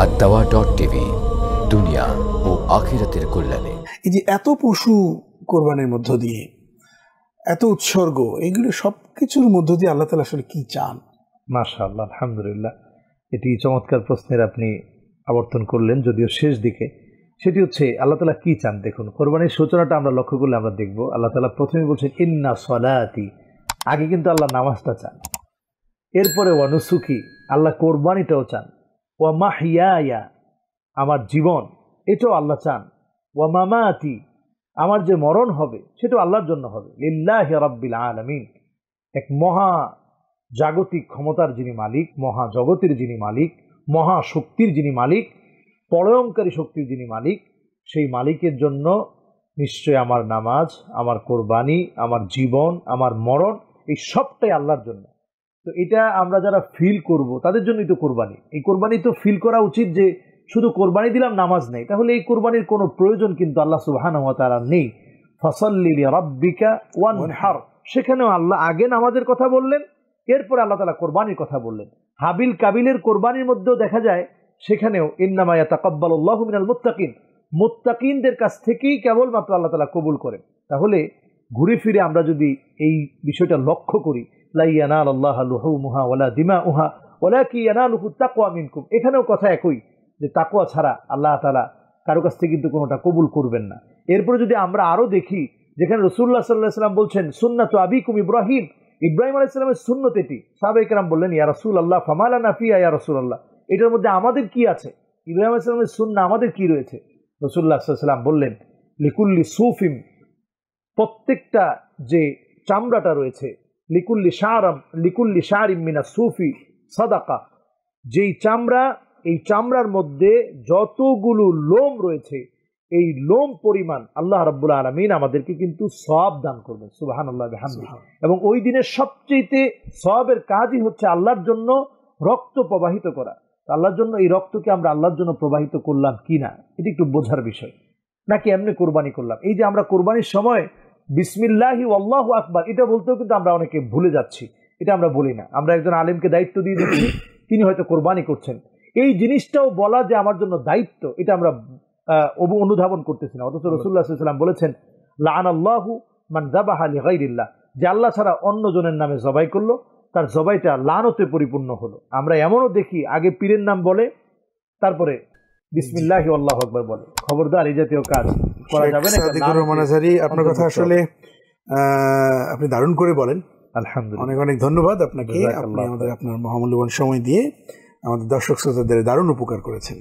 ad-dawa.tv, দুনিয়া ও আখিরাতের কল্যাণে। এই যে এত পশু কোরবানির মধ্য দিয়ে, এত উৎসর্গ, এগুলো সবকিছুর মধ্য দিয়ে আল্লাহ তাআলা আসলে কি চান? মাশাআল্লাহ, আলহামদুলিল্লাহ। এটি চমৎকার প্রশ্নের আপনি আবর্তন করলেন, যদিও শেষ দিকে। সেটি হচ্ছে আল্লাহ তাআলা কি চান। দেখুন, কোরবানির সূচনাটা আমরা লক্ষ্য করলে আমরা দেখব আল্লাহ তাআলা প্রথমে বলছেন ইন্না সলাতি, আগে কিন্তু আল্লাহ নামাজটা চান। এরপরে ওয়া নুসুকি, আল্লাহ কোরবানিটাও চান। ওয়া মাহইয়ায়া, আমার জীবন, এটাও আল্লাহ চান। ওয়া মামাতি, আমার যে মরণ হবে সেটাও আল্লাহর জন্য হবে। লিল্লাহি রাব্বিল আলামিন, এক মহা জাগতিক ক্ষমতার যিনি মালিক, মহা জগতের যিনি মালিক, মহা শক্তির যিনি মালিক, পরয়ঙ্কারী শক্তির যিনি মালিক, সেই মালিকের জন্য নিশ্চয় আমার নামাজ, আমার কোরবানি, আমার জীবন, আমার মরণ, এই সবটাই আল্লাহর জন্য। তো এটা আমরা যারা ফিল করব তাদের জন্যই তো কোরবানি। এই কোরবানি তো ফিল করা উচিত যে শুধু কোরবানি দিলাম, নামাজ নেই, তাহলে এই কোরবানির কোনো প্রয়োজন কিন্তু আল্লাহ সুবহানাহু ওয়া তাআলা নেই। ফাসাল্লি লিরাব্বিকা ওয়ানহার, সেখানেও আল্লাহ আগে নামাজের কথা বললেন, এরপর আল্লাহ তাআলা কোরবানির কথা বললেন। হাবিল কাবিলের কোরবানির মধ্যেও দেখা যায় সেখানেও ইন্নামা ইয়াতাকাব্বালুল্লাহু মিনাল মুত্তাকিন, মুত্তাকিনদের কাছ থেকেই কেবলমাত্র আল্লাহ তাআলা কবুল করেন। তাহলে ঘুরে ফিরে আমরা যদি এই বিষয়টা লক্ষ্য করি, লা ইয়ানালুল্লাহু লুহুমুহা ওয়ালা দিমাউহা ওয়ালাকিন ইয়ানালুহু তাকওয়া মিনকুম, এখানেও কথা একই, যে তাকওয়া ছাড়া আল্লাহ তাআলা কারো কাছ থেকে কিন্তু কোনোটা কবুল করবেন না। এরপরে যদি আমরা আরও দেখি, যেখানে রাসূলুল্লাহ সাল্লাল্লাহু আলাইহি ওয়াসাল্লাম বলছেন সুন্নাতু আবিকুম ইব্রাহিম, ইব্রাহিম আলাইহিস সালামের সুন্নত এটি। সাহাবায়ে কেরাম বললেন ইয়া রাসূলুল্লাহ ফামা লানা ফিহা ইয়া রাসূলুল্লাহ, এটার মধ্যে আমাদের কি আছে? ইব্রাহিম আলাইহিস সালামের সুন্নাহ আমাদের কি রয়েছে? রাসূলুল্লাহ সাল্লাল্লাহু আলাইহি ওয়াসাল্লাম বললেন লিকুল্লি সুফিম, প্রত্যেকটা যে চামড়াটা রয়েছে, লিকুল্লি শারিম মিনাস সুফি সাদাকা, যেই চামড়া, এই চামড়ার মধ্যে যতগুলো লোম রয়েছে, এই লোম পরিমাণ আল্লাহ রাব্বুল আলামিন আমাদেরকে কিন্তু সওয়াব দান করবেন। সুবহানাল্লাহ বিহামদিহি। এবং ওই দিনের সবচেয়ে সওয়াবের কাজই হচ্ছে আল্লাহর জন্য রক্ত প্রবাহিত করা। আল্লাহর জন্য এই রক্তকে আমরা আল্লাহর জন্য প্রবাহিত করলাম কিনা, এটি একটু বোঝার বিষয়। নাকি এমনি কোরবানি করলাম। এই যে আমরা কোরবানির সময় বিসমিল্লাহি আল্লাহু আকবার, এটা বলতেও কিন্তু আমরা অনেকে ভুলে যাচ্ছি, এটা আমরা বলি না। আমরা একজন আলেমকে দায়িত্ব দিয়ে দিচ্ছি, তিনি হয়তো কোরবানি করছেন, এই জিনিসটাও বলা যে আমার জন্য দায়িত্ব, এটা আমরা অনুধাবন করতেছি না। অথচ রাসূলুল্লাহ সাল্লাল্লাহু আলাইহি ওয়াসাল্লাম বলেছেন লাআনাল্লাহু মান যাবাহা লিগাইরিল্লাহ, যে আল্লাহ ছাড়া অন্য জনের নামে জবাই করলো, তার জবাইটা লানতে পরিপূর্ণ হলো। আমরা এমনও দেখি আগে পীরের নাম বলে, তারপরে বিসমিল্লাহি আল্লাহু আকবার বলে। খবরদার, এই জাতীয় কাজ করা যাবে না। সাদিকুর রহমান আজহারী, আপনার কথা আসলে আপনি দারুণ করে বলেন। আলহামদুলিল্লাহ, অনেক অনেক ধন্যবাদ আপনাকে। আপনি আমাদের আপনার মহামূল্যবান সময় দিয়ে আমাদের দর্শক শ্রোতাদের দারুণ উপকার করেছেন।